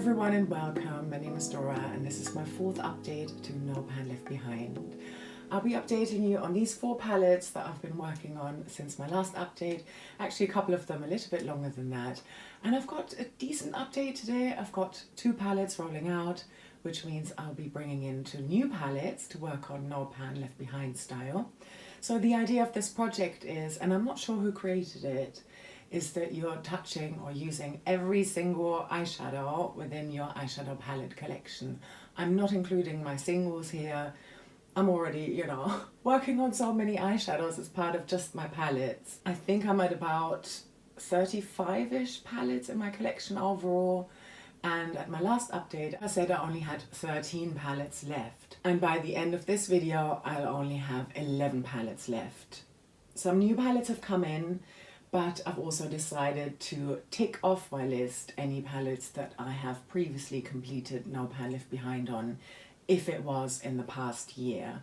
everyone and welcome. My name is Dora and this is my fourth update to No Pan Left Behind. I'll be updating you on these 4 palettes that I've been working on since my last update. Actually a couple of them a little bit longer than that. And I've got a decent update today. I've got 2 palettes rolling out, which means I'll be bringing in 2 new palettes to work on No Pan Left Behind style. So the idea of this project is, and I'm not sure who created it, is that you're touching or using every single eyeshadow within your eyeshadow palette collection. I'm not including my singles here. I'm already, working on so many eyeshadows as part of just my palettes. I think I'm at about 35-ish palettes in my collection overall. And at my last update, I said I only had 13 palettes left. And by the end of this video, I'll only have 11 palettes left. Some new palettes have come in, but I've also decided to tick off my list any palettes that I have previously completed No Pan Left Behind on, if it was in the past year.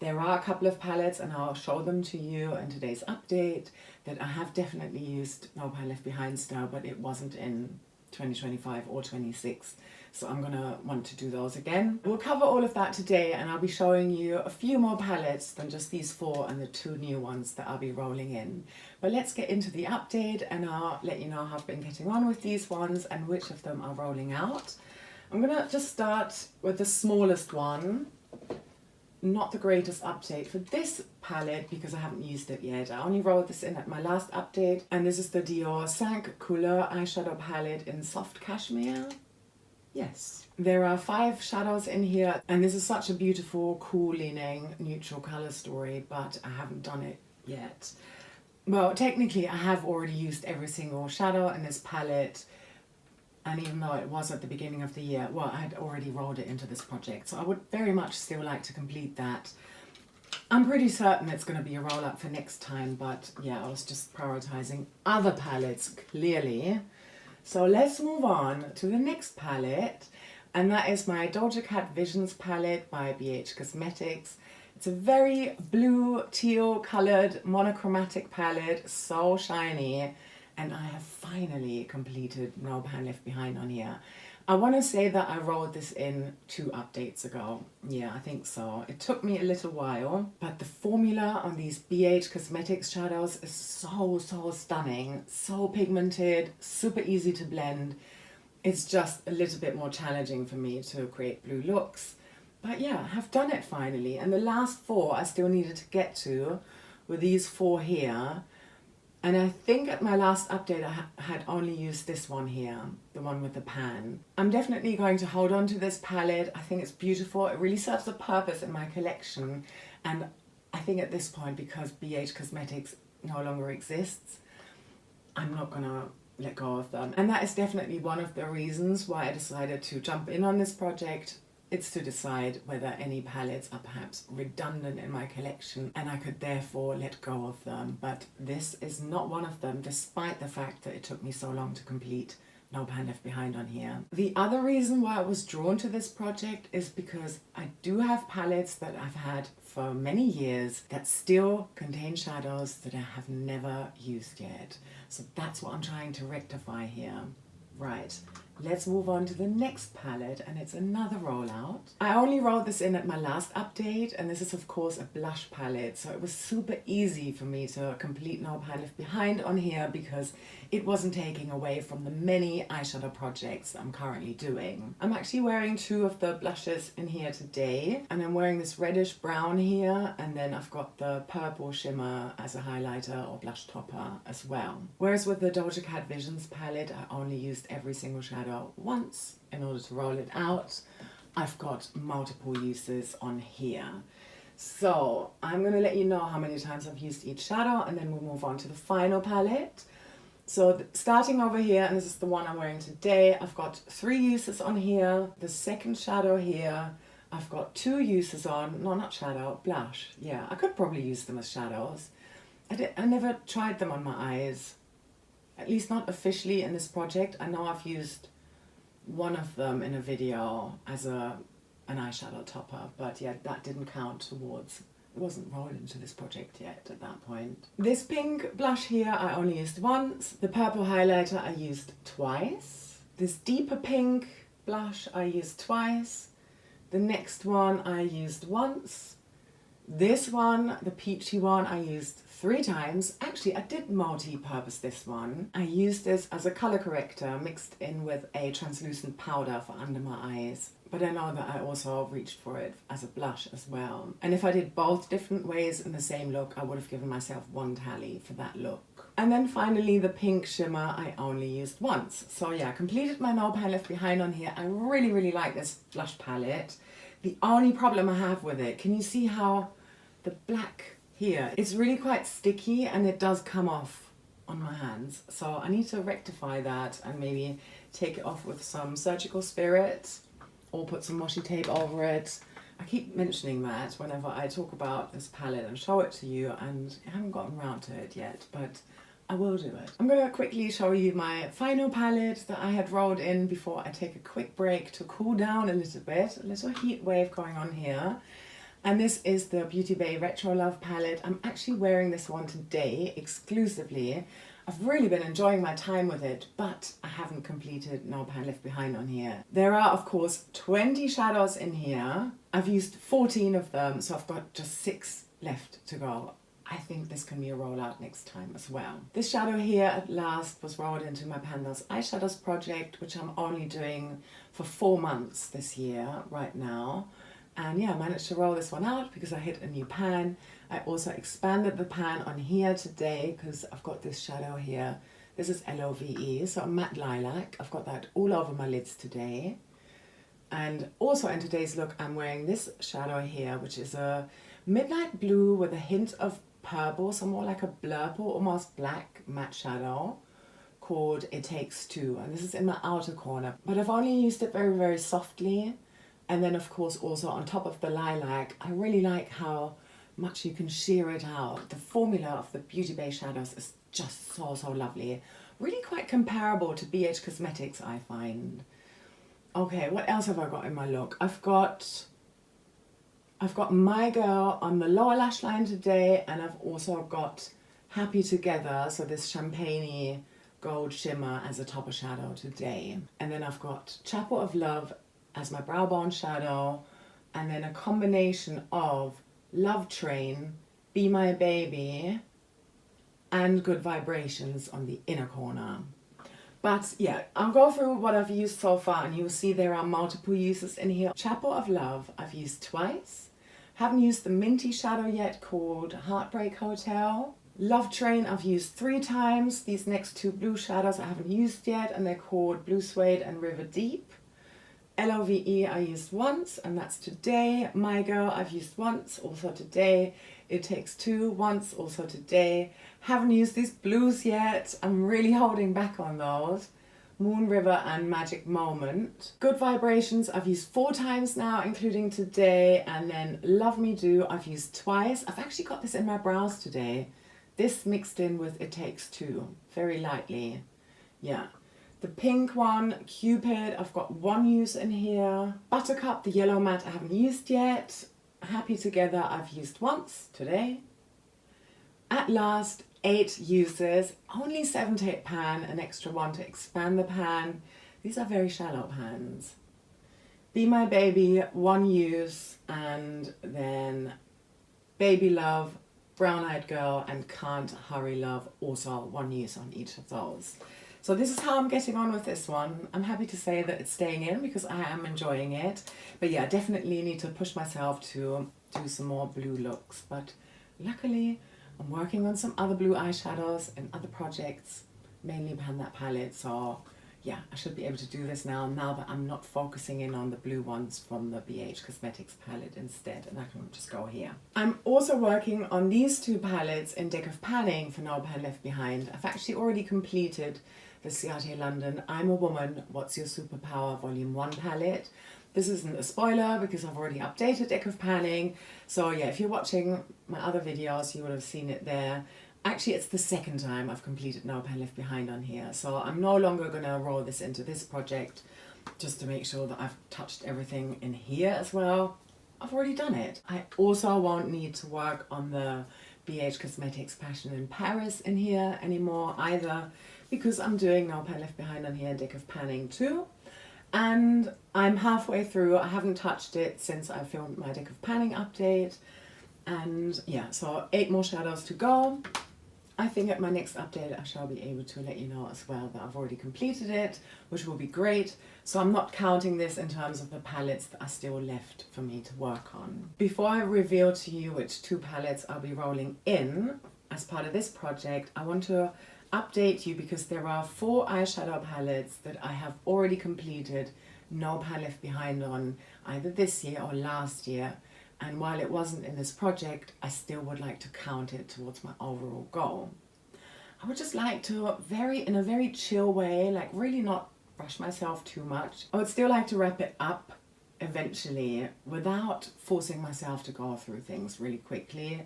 There are a couple of palettes, and I'll show them to you in today's update, that I have definitely used No Pan Left Behind style, but it wasn't in 2025 or 26. So I'm gonna want to do those again. We'll cover all of that today, and I'll be showing you a few more palettes than just these 4 and the 2 new ones that I'll be rolling in. But let's get into the update and I'll let you know how I've been getting on with these ones and which of them are rolling out. I'm gonna just start with the smallest one. Not the greatest update for this palette because I haven't used it yet. I only rolled this in at my last update, and this is the Dior 5 Couleurs eyeshadow palette in soft cashmere. Yes. There are 5 shadows in here, and this is such a beautiful, cool leaning, neutral color story, but I haven't done it yet. Well, technically I have already used every single shadow in this palette, and even though it was at the beginning of the year, well, I had already rolled it into this project, so I would very much still like to complete that. I'm pretty certain it's going to be a roll up for next time, but yeah, I was just prioritizing other palettes, clearly. So let's move on to the next palette, and that is my Doja Cat Visions palette by ABH Cosmetics. It's a very blue, teal coloured monochromatic palette, so shiny, and I have finally completed No Pan Left Behind on here. I want to say that I rolled this in 2 updates ago. Yeah, I think so. It took me a little while, but the formula on these BH Cosmetics shadows is so stunning, so pigmented, super easy to blend. It's just a little bit more challenging for me to create blue looks. But yeah, I have done it finally. And the last 4 I still needed to get to were these 4 here. And I think at my last update I had only used this one here, the one with the pan. I'm definitely going to hold on to this palette. I think it's beautiful. It really serves a purpose in my collection. And I think at this point, because BH Cosmetics no longer exists, I'm not gonna let go of them. And that is definitely one of the reasons why I decided to jump in on this project. It's to decide whether any palettes are perhaps redundant in my collection and I could therefore let go of them. But this is not one of them, despite the fact that it took me so long to complete No Pan Left Behind on here. The other reason why I was drawn to this project is because I do have palettes that I've had for many years that still contain shadows that I have never used yet. So that's what I'm trying to rectify here. Right. Let's move on to the next palette, and it's another rollout. I only rolled this in at my last update, and this is of course a blush palette, so it was super easy for me to complete No Pan Left Behind on here because it wasn't taking away from the many eyeshadow projects I'm currently doing. I'm actually wearing 2 of the blushes in here today, and I'm wearing this reddish brown here, and then I've got the purple shimmer as a highlighter or blush topper as well. Whereas with the Doja Cat Visions palette, I only used every single shadow once in order to roll it out. I've got multiple uses on here. So I'm going to let you know how many times I've used each shadow, and then we'll move on to the final palette. So starting over here, and this is the one I'm wearing today, I've got 3 uses on here. The second shadow here, I've got 2 uses on, no, not shadow, blush. Yeah, I could probably use them as shadows. I never tried them on my eyes, at least not officially in this project. I know I've used one of them in a video as an eyeshadow topper, but yeah, that didn't count towards, it wasn't rolled into this project yet at that point. This pink blush here I only used once. The purple highlighter I used twice. This deeper pink blush I used twice. The next one I used once. This one, the peachy one, I used 3 times. Actually, I did multi-purpose this one. I used this as a color corrector mixed in with a translucent powder for under my eyes. But I know that I also reached for it as a blush as well. And if I did both different ways in the same look, I would have given myself 1 tally for that look. And then finally the pink shimmer I only used once. So yeah, completed my No Pan Left Behind on here. I really like this blush palette. The only problem I have with it, can you see how the black here, it's really quite sticky and it does come off on my hands. So I need to rectify that and maybe take it off with some surgical spirit or put some washi tape over it. I keep mentioning that whenever I talk about this palette and show it to you, and I haven't gotten around to it yet, but I will do it. I'm going to quickly show you my final palette that I had rolled in before I take a quick break to cool down a little bit. A little heat wave going on here. And this is the Beauty Bay Retro Love palette. I'm actually wearing this one today exclusively. I've really been enjoying my time with it, but I haven't completed No Pan Left Behind on here. There are, of course, 20 shadows in here. I've used 14 of them, so I've got just 6 left to go. I think this can be a rollout next time as well. This shadow here at last was rolled into my Pandas Eyeshadows project, which I'm only doing for 4 months this year right now. And yeah, I managed to roll this one out because I hit a new pan. I also expanded the pan on here today because I've got this shadow here. This is LOVE, so a matte lilac. I've got that all over my lids today. And also in today's look, I'm wearing this shadow here, which is a midnight blue with a hint of purple, so more like a blurple, almost black matte shadow called It Takes Two. And this is in my outer corner, but I've only used it very softly. And then of course also on top of the lilac, I really like how much you can sheer it out. The formula of the Beauty Bay shadows is just so lovely. Really quite comparable to BH Cosmetics, I find. Okay, what else have I got in my look? I've got My Girl on the lower lash line today, and I've also got Happy Together, so this champagne-y gold shimmer as a topper shadow today. And then I've got Chapel of Love as my brow bone shadow, and then a combination of Love Train, Be My Baby, and Good Vibrations on the inner corner. But yeah, I'll go through what I've used so far, and you'll see there are multiple uses in here. Chapel of Love I've used twice. Haven't used the minty shadow yet called Heartbreak Hotel. Love Train I've used 3 times. These next 2 blue shadows I haven't used yet, and they're called Blue Suede and River Deep. LOVE I used once, and that's today. My Girl I've used once, also today. It Takes Two, once, also today. Haven't used these blues yet. I'm really holding back on those. Moon River and Magic Moment. Good Vibrations I've used 4 times now, including today. And then Love Me Do I've used twice. I've actually got this in my brows today. This mixed in with It Takes Two, very lightly. Yeah. The pink one, Cupid, I've got 1 use in here. Buttercup, the yellow matte, I haven't used yet. Happy Together, I've used once today. At last, 8 uses, only 7 to 8 pan, an extra 1 to expand the pan. These are very shallow pans. Be My Baby, 1 use, and then Baby Love, Brown Eyed Girl, and Can't Hurry Love, also 1 use on each of those. So this is how I'm getting on with this one. I'm happy to say that it's staying in because I am enjoying it. But yeah, definitely need to push myself to do some more blue looks. But luckily, I'm working on some other blue eyeshadows and other projects, mainly behind that palette. So yeah, I should be able to do this now that I'm not focusing in on the blue ones from the BH Cosmetics palette instead, and I can just go here. I'm also working on these 2 palettes in Deck of Panning for No Pan Left Behind. I've actually already completed the Ciaté London I'm a Woman, What's Your Superpower Volume 1 palette. This isn't a spoiler because I've already updated Deck of Panning. So yeah, if you're watching my other videos, you would have seen it there. Actually, it's the 2nd time I've completed No Pan Left Behind on here. So I'm no longer going to roll this into this project just to make sure that I've touched everything in here as well. I've already done it. I also won't need to work on the BH Cosmetics Passion in Paris in here anymore either, because I'm doing No Pan Left Behind on here, Deck of Panning too. And I'm halfway through. I haven't touched it since I filmed my Deck of Panning update. And yeah, so 8 more shadows to go. I think at my next update I shall be able to let you know as well that I've already completed it, which will be great. So I'm not counting this in terms of the palettes that are still left for me to work on. Before I reveal to you which 2 palettes I'll be rolling in as part of this project, I want to update you because there are 4 eyeshadow palettes that I have already completed, no pan left behind on, either this year or last year. And while it wasn't in this project, I still would like to count it towards my overall goal. I would just like to, in a very chill way, like really not rush myself too much. I would still like to wrap it up eventually without forcing myself to go through things really quickly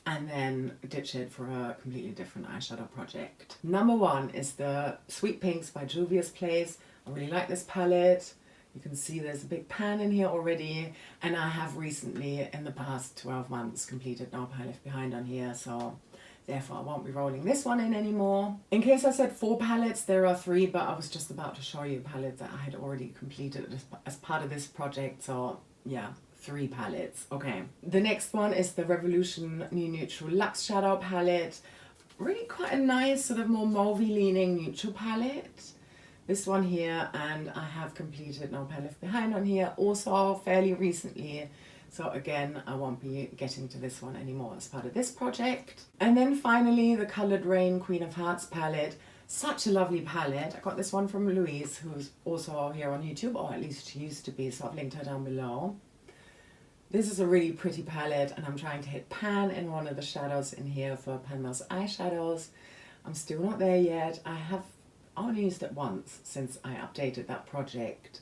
and then ditch it for a completely different eyeshadow project. Number 1 is the Sweet Pinks by Juvia's Place. I really like this palette. You can see there's a big pan in here already, and I have recently, in the past 12 months, completed No Pan Left Behind on here, so therefore I won't be rolling this one in anymore. In case I said 4 palettes, there are 3, but I was just about to show you a palette that I had already completed as part of this project, so yeah, 3 palettes. Okay. The next one is the Revolution New Neutral Luxe Shadow Palette. Really quite a nice, sort of more mauvey leaning neutral palette. This one here, and I have completed No Pan Left Behind on here also fairly recently. So again, I won't be getting to this one anymore as part of this project. And then finally, the Colored Raine Queen of Hearts palette. Such a lovely palette. I got this one from Louise, who's also here on YouTube, or at least she used to be, so I've linked her down below. This is a really pretty palette, and I'm trying to hit pan in one of the shadows in here for Pan Those eyeshadows. I'm still not there yet. I have only used it once since I updated that project,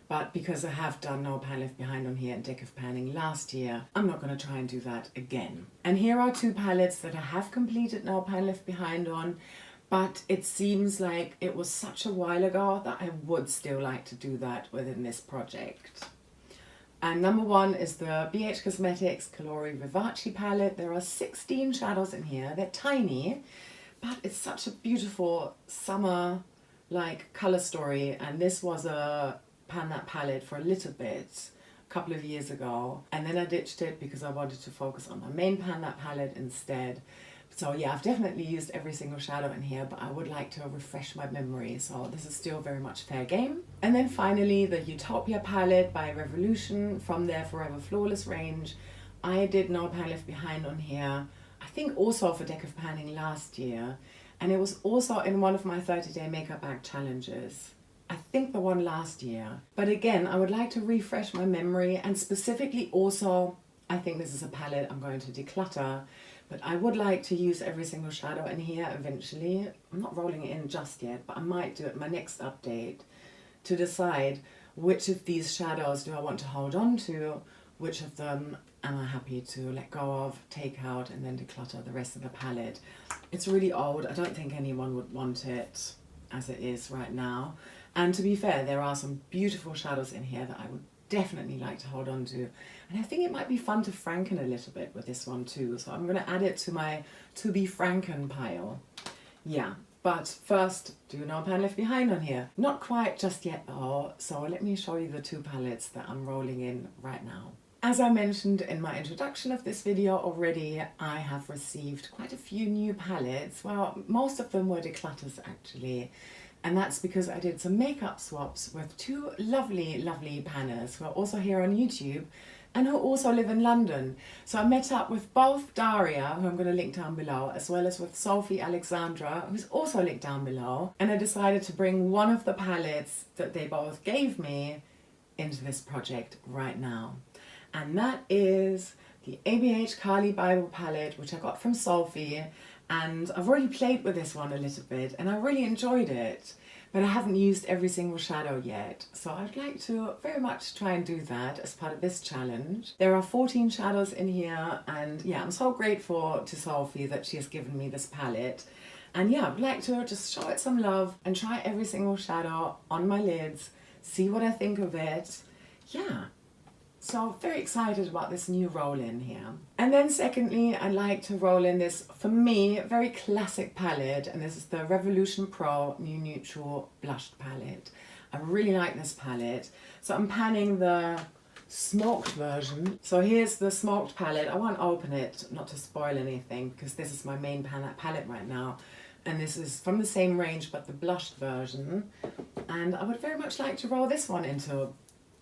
but because I have done No Pan Left Behind on here and Deck of Panning last year, I'm not going to try and do that again. And here are 2 palettes that I have completed No Pan Left Behind on, but it seems like it was such a while ago that I would still like to do that within this project. And number 1 is the BH Cosmetics Colori Vivaci palette. There are 16 shadows in here. They're tiny, but it's such a beautiful summer like color story, and this was a pan that palette for a little bit a couple of years ago, and then I ditched it because I wanted to focus on my main pan that palette instead. So yeah, I've definitely used every single shadow in here, but I would like to refresh my memory, so this is still very much fair game. And then finally the Eutopia palette by Revolution from their Forever Flawless range. I did No Pan Left Behind on here, I think also for Deck of Panning last year, and it was also in one of my 30-day makeup bag challenges. I think the one last year. But again, I would like to refresh my memory, and specifically also, I think this is a palette I'm going to declutter, but I would like to use every single shadow in here eventually. I'm not rolling it in just yet, but I might do it in my next update to decide which of these shadows do I want to hold on to, which of them am I happy to let go of, take out, and then declutter the rest of the palette. It's really old. I don't think anyone would want it as it is right now. And to be fair, there are some beautiful shadows in here that I would definitely like to hold on to. And I think it might be fun to franken a little bit with this one too. So I'm going to add it to my to be franken pile. Yeah, but first, do No Pan Left Behind on here. Not quite just yet though. So let me show you the 2 palettes that I'm rolling in right now. As I mentioned in my introduction of this video already, I have received quite a few new palettes. Well, most of them were declutters actually. And that's because I did some makeup swaps with 2 lovely, lovely panners who are also here on YouTube and who also live in London. So I met up with both Daria, who I'm going to link down below, as well as with Sofie Alexandra, who's also linked down below. And I decided to bring one of the palettes that they both gave me into this project right now. And that is the ABH Carli Bybel palette, which I got from Sofie. And I've already played with this one a little bit and I really enjoyed it, but I haven't used every single shadow yet. So I'd like to very much try and do that as part of this challenge. There are 14 shadows in here, and yeah, I'm so grateful to Sofie that she has given me this palette. And yeah, I'd like to just show it some love and try every single shadow on my lids, see what I think of it. Yeah. So very excited about this new roll in here. And then secondly, I like to roll in this, for me, very classic palette, and this is the Revolution Pro New Neutral Blushed palette. I really like this palette. So I'm panning the smoked version. So here's the smoked palette. I won't open it, not to spoil anything, because this is my main palette right now. And this is from the same range, but the blushed version. And I would very much like to roll this one into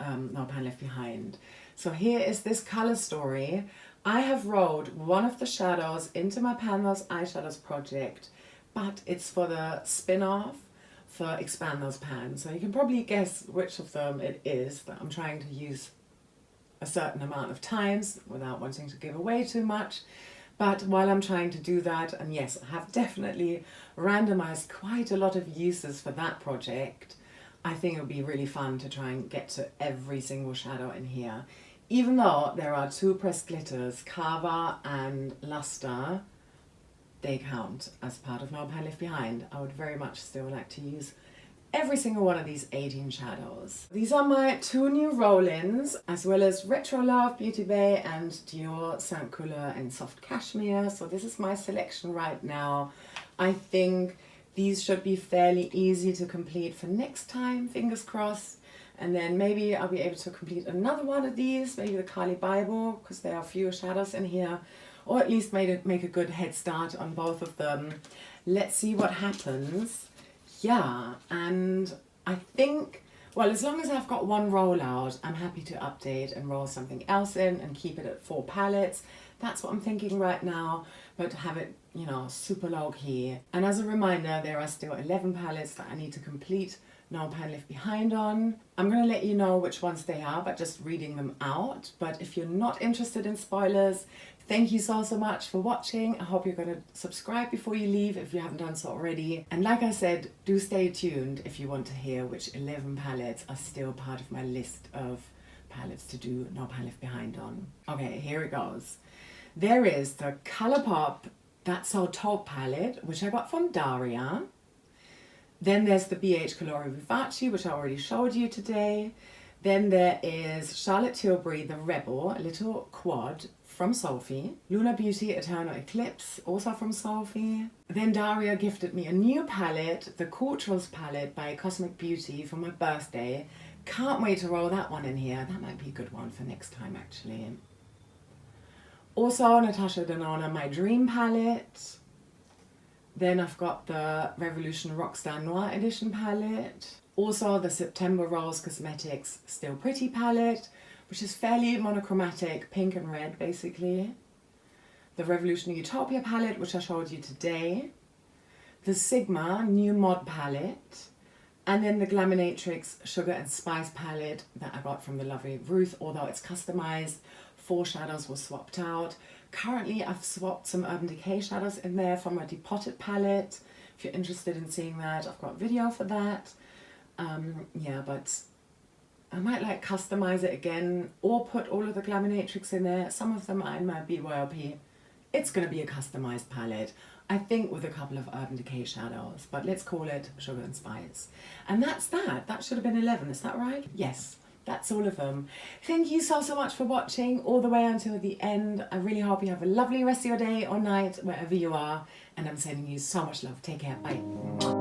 No Pan Left Behind. So here is this color story. I have rolled one of the shadows into my Pan Those Eyeshadows project, but it's for the spin-off for Expand Those Pans. So you can probably guess which of them it is that I'm trying to use a certain amount of times without wanting to give away too much. But while I'm trying to do that, and yes, I have definitely randomized quite a lot of uses for that project, I think it would be really fun to try and get to every single shadow in here. Even though there are two pressed glitters, Carva and Luster, they count as part of No Pan Left Behind. I would very much still like to use every single one of these 18 shadows. These are my two new roll-ins, as well as Retro Love, Beauty Bay, and Dior Saint Couleurs and Soft Cashmere. So this is my selection right now. I think these should be fairly easy to complete for next time, fingers crossed. And then maybe I'll be able to complete another one of these, maybe the Carli Bybel, because there are fewer shadows in here, or at least make a good head start on both of them. Let's see what happens. Yeah, and I think, well, as long as I've got one rollout, I'm happy to update and roll something else in and keep it at 4 palettes. That's what I'm thinking right now, but to have it, you know, super low key. And as a reminder, there are still 11 palettes that I need to complete No Pan Left Behind on. I'm going to let you know which ones they are by just reading them out. But if you're not interested in spoilers, thank you so much for watching. I hope you're going to subscribe before you leave if you haven't done so already. And like I said, do stay tuned if you want to hear which 11 palettes are still part of my list of palettes to do No Pan Left Behind on. Okay, here it goes. There is the Colourpop That's So Taupe palette, which I got from Daria. Then there's the BH Colori Vivaci, which I already showed you today. Then there is Charlotte Tilbury, the Rebel, a little quad from Sofie. Luna Beauty Eternal Eclipse, also from Sofie. Then Daria gifted me a new palette, the Couleurs palette by Cosmic Beauty for my birthday. Can't wait to roll that one in here. That might be a good one for next time, actually. Also, Natasha Denona, my Dream palette. Then I've got the Revolution Rockstar Noir Edition palette. Also the September Rose Cosmetics Still Pretty palette, which is fairly monochromatic, pink and red basically. The Revolution Eutopia palette, which I showed you today. The Sigma New Mod palette. And then the Glaminatrix Sugar and Spice palette that I got from the lovely Ruth, although it's customized. 4 shadows were swapped out. Currently I've swapped some Urban Decay shadows in there from my Depotted palette. If you're interested in seeing that, I've got a video for that. Yeah, but I might like customize it again or put all of the Glaminatrix in there. Some of them are in my BYOP. It's going to be a customized palette, I think, with a couple of Urban Decay shadows, but let's call it Sugar and Spice. And that's that. That should have been 11, is that right? Yes. That's all of them. Thank you so much for watching all the way until the end. I really hope you have a lovely rest of your day or night, wherever you are. And I'm sending you so much love. Take care. Bye.